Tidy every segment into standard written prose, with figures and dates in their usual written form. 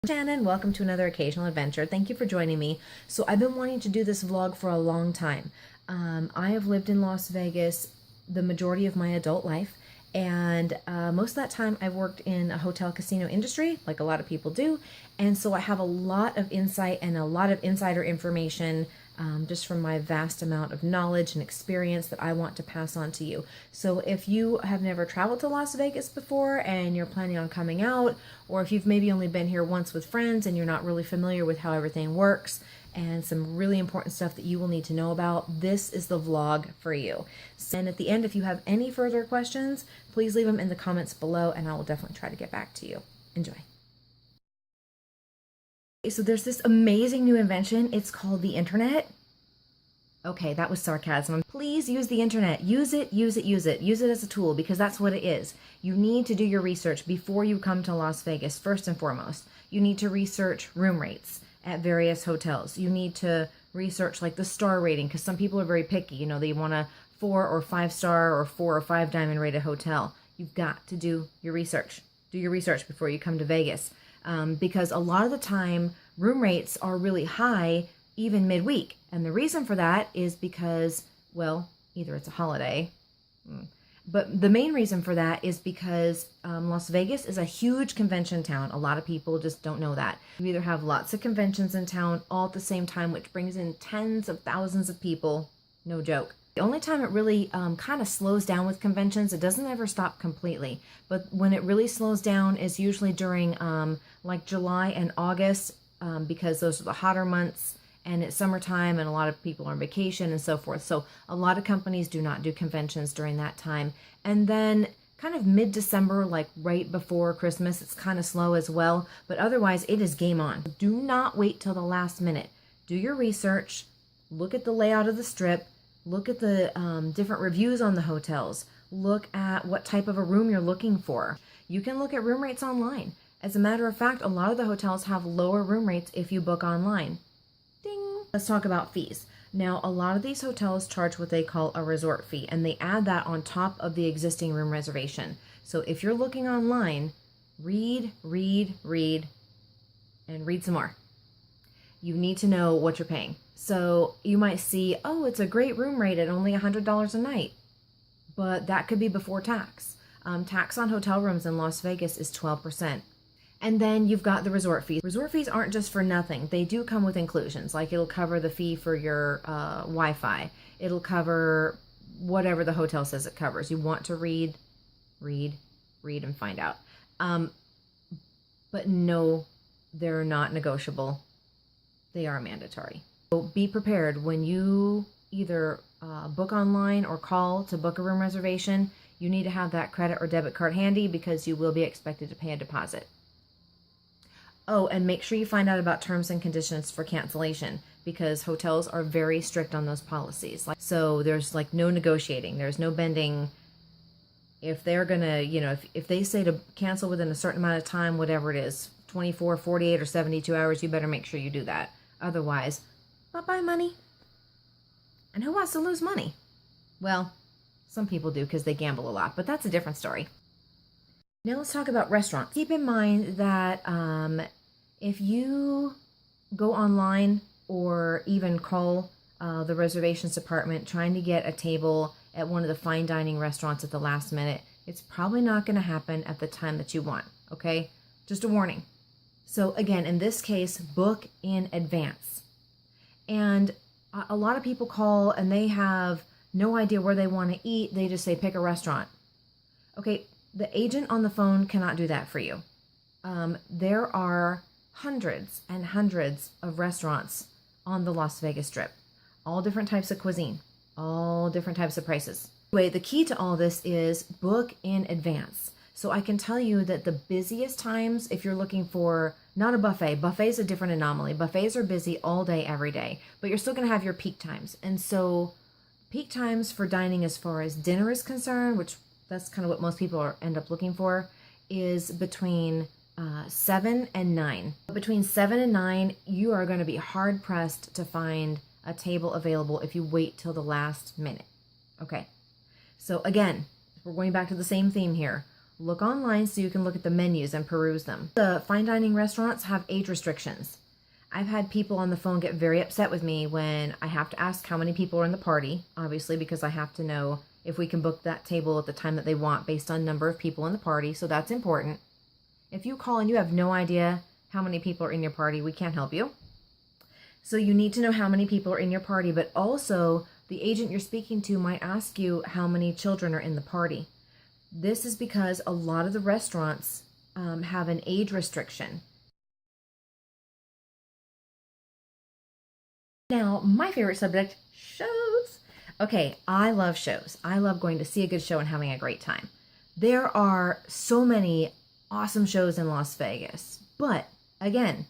Shannon, welcome to another occasional adventure. Thank you for joining me. So I've been wanting to do this vlog for a long time. I have lived in Las Vegas the majority of my adult life, and most of that time I've worked in a hotel casino industry, like a lot of people do, and so I have a lot of insight and a lot of insider information just from my vast amount of knowledge and experience that I want to pass on to you. So if you have never traveled to Las Vegas before and you're planning on coming out, or if you've maybe only been here once with friends and you're not really familiar with how everything works and some really important stuff that you will need to know about, this is the vlog for you. And at the end, if you have any further questions, please leave them in the comments below and I will definitely try to get back to you. Enjoy. So there's this amazing new invention. It's called the internet. Okay, that was sarcasm. Please use the internet. Use it, use it, use it. Use it as a tool because that's what it is. You need to do your research before you come to Las Vegas, first and foremost. You need to research room rates at various hotels. You need to research like the star rating because some people are very picky. You know, they want a 4 or 5 star or 4 or 5 diamond rated hotel. You've got to do your research. Do your research before you come to Vegas. Because a lot of the time room rates are really high even midweek. And the reason for that is because, well, either it's a holiday, but the main reason for that is because Las Vegas is a huge convention town. A lot of people just don't know that. You either have lots of conventions in town all at the same time, which brings in tens of thousands of people. No joke. The only time it really kind of slows down with conventions, it doesn't ever stop completely, but when it really slows down is usually during like July and August because those are the hotter months and it's summertime and a lot of people are on vacation and so forth. So a lot of companies do not do conventions during that time. And then kind of mid-December, like right before Christmas, it's kind of slow as well, but otherwise it is game on. Do not wait till the last minute. Do your research, look at the layout of the strip, look at the different reviews on the hotels. Look at what type of a room you're looking for. You can look at room rates online. As a matter of fact, a lot of the hotels have lower room rates if you book online. Ding! Let's talk about fees. Now, a lot of these hotels charge what they call a resort fee, and they add that on top of the existing room reservation. So if you're looking online, read, and read some more. You need to know what you're paying. So you might see, oh, it's a great room rate at only $100 a night, but that could be before tax. Tax on hotel rooms in Las Vegas is 12%. And then you've got the resort fees. Resort fees aren't just for nothing. They do come with inclusions, like it'll cover the fee for your Wi-Fi. It'll cover whatever the hotel says it covers. You want to read and find out. But no, they're not negotiable. They are mandatory. So be prepared when you either book online or call to book a room reservation. You need to have that credit or debit card handy because you will be expected to pay a deposit. Oh, and make sure you find out about terms and conditions for cancellation because hotels are very strict on those policies. So there's like no negotiating. There's no bending. If they're gonna, you know, if they say to cancel within a certain amount of time, whatever it is, 24, 48, or 72 hours, you better make sure you do that. Otherwise, bye-bye money. And who wants to lose money? Well, some people do because they gamble a lot, but that's a different story. Now let's talk about restaurants. Keep in mind that if you go online or even call the reservations department trying to get a table at one of the fine dining restaurants at the last minute, it's probably not going to happen at the time that you want, okay? Just a warning. So again, in this case, book in advance. And a lot of people call and they have no idea where they want to eat. They just say, pick a restaurant. Okay, the agent on the phone cannot do that for you. There are hundreds and hundreds of restaurants on the Las Vegas Strip. All different types of cuisine, all different types of prices. Anyway, the key to all this is book in advance. So I can tell you that the busiest times, if you're looking for, not a buffet, buffet's a different anomaly. Buffets are busy all day, every day, but you're still gonna have your peak times. And so peak times for dining as far as dinner is concerned, which that's kind of what most people end up looking for, is between 7 and 9. Between 7 and 9, you are gonna be hard pressed to find a table available if you wait till the last minute. Okay, so again, we're going back to the same theme here. Look online so you can look at the menus and peruse them. The fine dining restaurants have age restrictions. I've had people on the phone get very upset with me when I have to ask how many people are in the party, obviously, because I have to know if we can book that table at the time that they want based on number of people in the party, so that's important. If you call and you have no idea how many people are in your party, we can't help you. So you need to know how many people are in your party, but also the agent you're speaking to might ask you how many children are in the party. This is because a lot of the restaurants have an age restriction. Now, my favorite subject, shows. Okay, I love shows. I love going to see a good show and having a great time. There are so many awesome shows in Las Vegas, but again,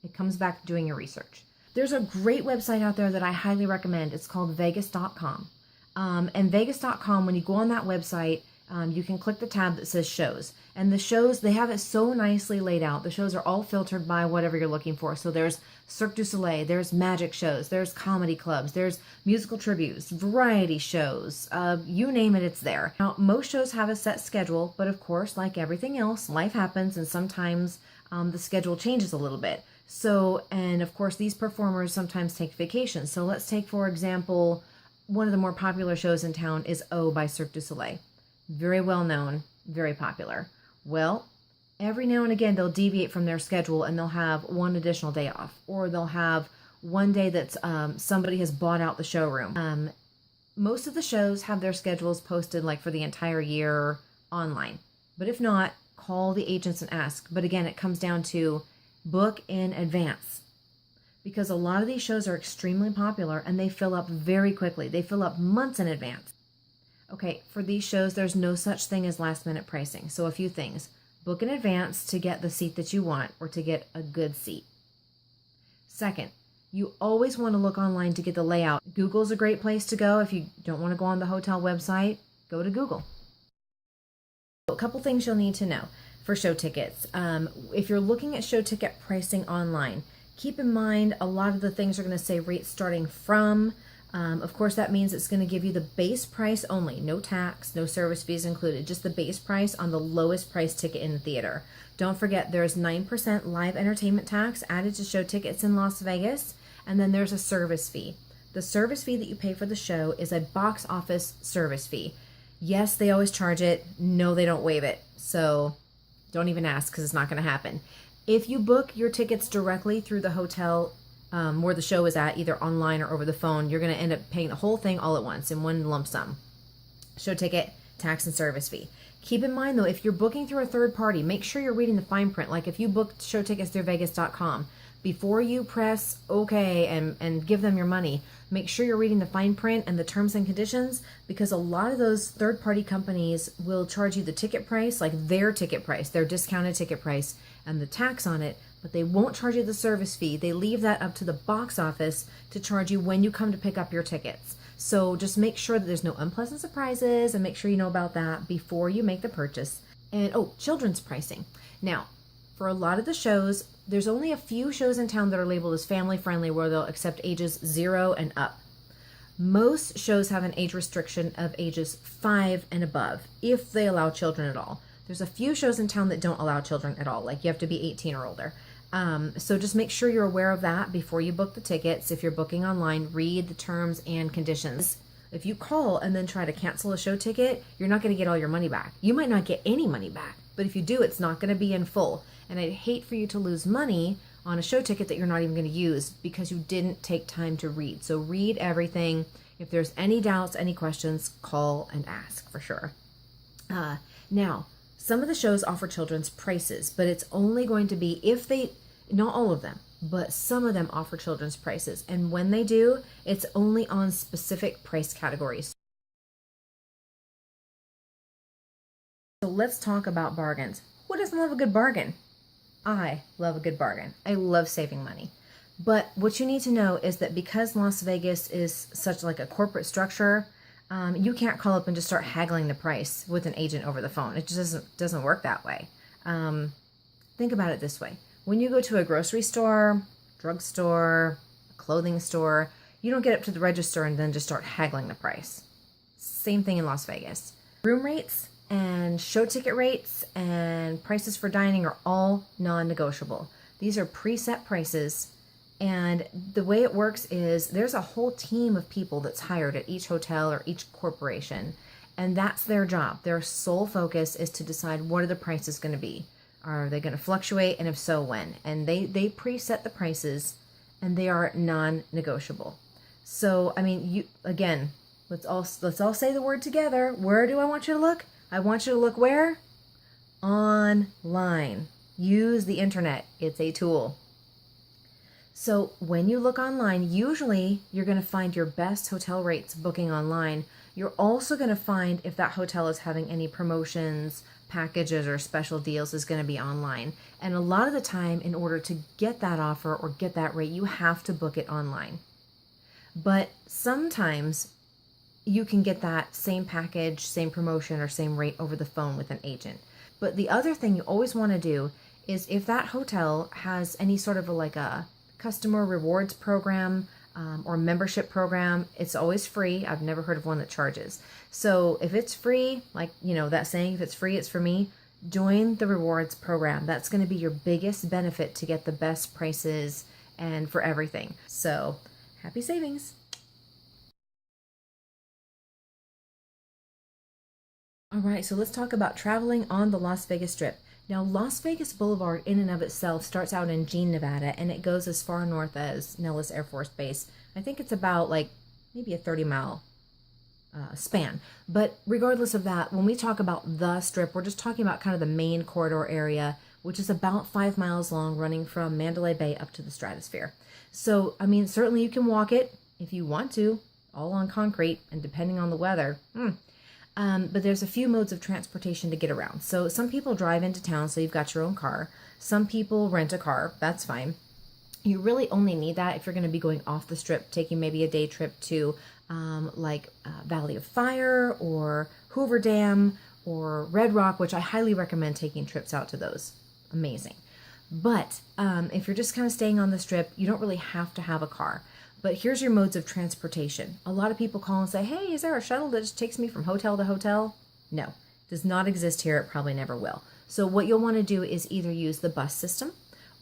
it comes back to doing your research. There's a great website out there that I highly recommend. It's called Vegas.com. And Vegas.com, when you go on that website, you can click the tab that says shows. And the shows, they have it so nicely laid out. The shows are all filtered by whatever you're looking for. So there's Cirque du Soleil, there's magic shows, there's comedy clubs, there's musical tributes, variety shows, you name it, it's there. Now, most shows have a set schedule, but of course, like everything else, life happens and sometimes the schedule changes a little bit. So, and of course, these performers sometimes take vacations. So let's take, for example, one of the more popular shows in town is O by Cirque du Soleil. Very well known, very popular. Well, every now and again, they'll deviate from their schedule and they'll have one additional day off, or they'll have one day that's somebody has bought out the showroom. Most of the shows have their schedules posted like for the entire year online. But if not, call the agents and ask. But again, it comes down to book in advance, because a lot of these shows are extremely popular and they fill up very quickly. They fill up months in advance. Okay, for these shows, there's no such thing as last minute pricing. So a few things. Book in advance to get the seat that you want or to get a good seat. Second, you always want to look online to get the layout. Google's a great place to go. If you don't want to go on the hotel website, go to Google. A couple things you'll need to know for show tickets. If you're looking at show ticket pricing online, keep in mind a lot of the things are going to say rates starting from. Of course, that means it's going to give you the base price only, no tax, no service fees included, just the base price on the lowest price ticket in the theater. Don't forget, there's 9% live entertainment tax added to show tickets in Las Vegas, and then there's a service fee. The service fee that you pay for the show is a box office service fee. Yes, they always charge it. No, they don't waive it. So don't even ask, because it's not going to happen. If you book your tickets directly through the hotel where the show is at, either online or over the phone, you're going to end up paying the whole thing all at once in one lump sum. Show ticket, tax, and service fee. Keep in mind, though, if you're booking through a third party, make sure you're reading the fine print. Like if you booked show tickets through Vegas.com, before you press OK and give them your money, make sure you're reading the fine print and the terms and conditions, because a lot of those third-party companies will charge you the ticket price, like their ticket price, their discounted ticket price, and the tax on it, but they won't charge you the service fee. They leave that up to the box office to charge you when you come to pick up your tickets. So just make sure that there's no unpleasant surprises, and make sure you know about that before you make the purchase. And children's pricing. Now, for a lot of the shows, there's only a few shows in town that are labeled as family friendly, where they'll accept ages 0 and up. Most shows have an age restriction of ages 5 and above, if they allow children at all. There's a few shows in town that don't allow children at all, like you have to be 18 or older. So just make sure you're aware of that before you book the tickets. If you're booking online, read the terms and conditions. If you call and then try to cancel a show ticket, you're not going to get all your money back. You might not get any money back, but if you do, it's not going to be in full. And I'd hate for you to lose money on a show ticket that you're not even going to use because you didn't take time to read. So read everything. If there's any doubts, any questions, call and ask for sure. Now, some of the shows offer children's prices, but it's only going to be if they, not all of them, but some of them offer children's prices. And when they do, it's only on specific price categories. So let's talk about bargains. Who doesn't love a good bargain? I love a good bargain. I love saving money. But what you need to know is that because Las Vegas is such like a corporate structure, you can't call up and just start haggling the price with an agent over the phone. It just doesn't work that way. Think about it this way. When you go to a grocery store, drugstore, a clothing store, you don't get up to the register and then just start haggling the price. Same thing in Las Vegas. Room rates, and show ticket rates and prices for dining are all non-negotiable. These are preset prices, and the way it works is there's a whole team of people that's hired at each hotel or each corporation, and that's their job. Their sole focus is to decide what are the prices going to be. Are they going to fluctuate, and if so, when? And they preset the prices, and they are non-negotiable. So, I mean, you again, let's all say the word together. Where do I want you to look? I want you to look where? Online. Use the internet. It's a tool. So when you look online, usually you're going to find your best hotel rates booking online. You're also going to find if that hotel is having any promotions, packages, or special deals is going to be online. And a lot of the time, in order to get that offer or get that rate, you have to book it online. But sometimes you can get that same package, same promotion, or same rate over the phone with an agent. But the other thing you always want to do is if that hotel has any sort of a customer rewards program or membership program, it's always free. I've never heard of one that charges. So if it's free, like, that saying, if it's free, it's for me, join the rewards program. That's going to be your biggest benefit to get the best prices and for everything. So happy savings. All right, so let's talk about traveling on the Las Vegas Strip. Now, Las Vegas Boulevard in and of itself starts out in Jean, Nevada, and it goes as far north as Nellis Air Force Base. I think it's about maybe a 30-mile span. But regardless of that, when we talk about the Strip, we're just talking about kind of the main corridor area, which is about 5 miles long, running from Mandalay Bay up to the stratosphere. So, I mean, certainly you can walk it if you want to, all on concrete, and depending on the weather. But there's a few modes of transportation to get around. So some people drive into town, so you've got your own car. Some people rent a car. That's fine. You really only need that if you're going to be going off the Strip, taking maybe a day trip to Valley of Fire or Hoover Dam or Red Rock, which I highly recommend taking trips out to those. Amazing. But if you're just kind of staying on the Strip, you don't really have to have a car. But here's your modes of transportation. A lot of people call and say, hey, is there a shuttle that just takes me from hotel to hotel? No, does not exist here. It probably never will. So what you'll want to do is either use the bus system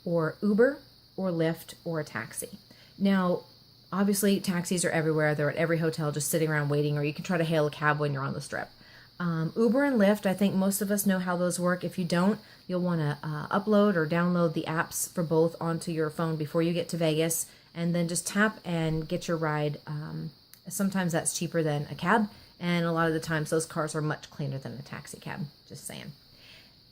or Uber or Lyft or a taxi. Now, obviously, taxis are everywhere. They're at every hotel just sitting around waiting, or you can try to hail a cab when you're on the Strip. Uber and Lyft, I think most of us know how those work. If you don't, you'll want to upload or download the apps for both onto your phone before you get to Vegas, and then just tap and get your ride. Sometimes that's cheaper than a cab, and a lot of the times those cars are much cleaner than a taxi cab, just saying.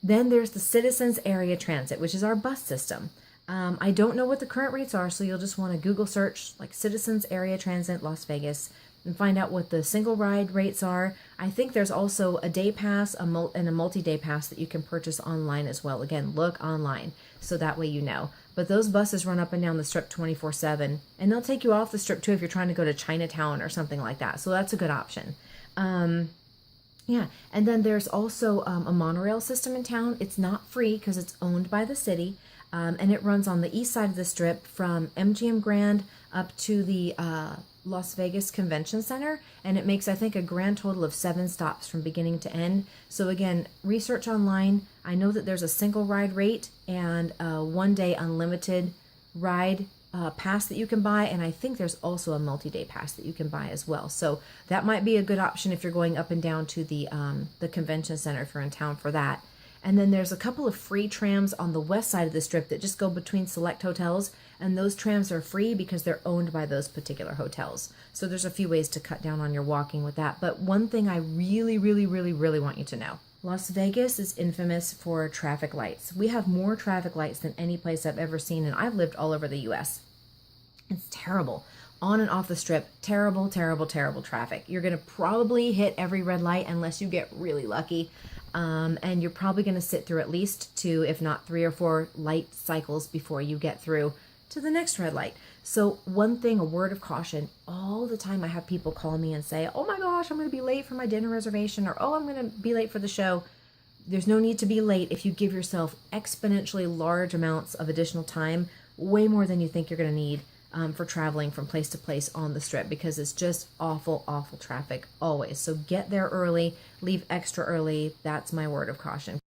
Then there's the Citizens Area Transit, which is our bus system. I don't know what the current rates are, so you'll just want to Google search Citizens Area Transit Las Vegas and find out what the single ride rates are. I think there's also a day pass and a multi-day pass that you can purchase online as well. Again, look online, so that way you know. But those buses run up and down the Strip 24/7, and they'll take you off the Strip too if you're trying to go to Chinatown or something like that. So that's a good option. Yeah, and then there's also a monorail system in town. It's not free because it's owned by the city, and it runs on the east side of the Strip from MGM Grand up to the Las Vegas Convention Center, and it makes, I think, a grand total of 7 stops from beginning to end. So again, research online. I know that there's a single ride rate and a 1-day unlimited ride pass that you can buy, and I think there's also a multi-day pass that you can buy as well. So that might be a good option if you're going up and down to the convention center if you're in town for that. And then there's a couple of free trams on the west side of the Strip that just go between select hotels, and those trams are free because they're owned by those particular hotels. So there's a few ways to cut down on your walking with that. But one thing I really, really, really, really want you to know: Las Vegas is infamous for traffic lights. We have more traffic lights than any place I've ever seen, and I've lived all over the U.S. It's terrible. On and off the Strip, terrible, terrible, terrible traffic. You're going to probably hit every red light unless you get really lucky. And you're probably going to sit through at least 2, if not 3 or 4 light cycles before you get through to the next red light. So one thing, a word of caution, all the time I have people call me and say, oh my gosh, I'm going to be late for my dinner reservation, or oh, I'm going to be late for the show. There's no need to be late if you give yourself exponentially large amounts of additional time, way more than you think you're going to need. for traveling from place to place on the Strip, because it's just awful, awful traffic always. So get there early, leave extra early. That's my word of caution.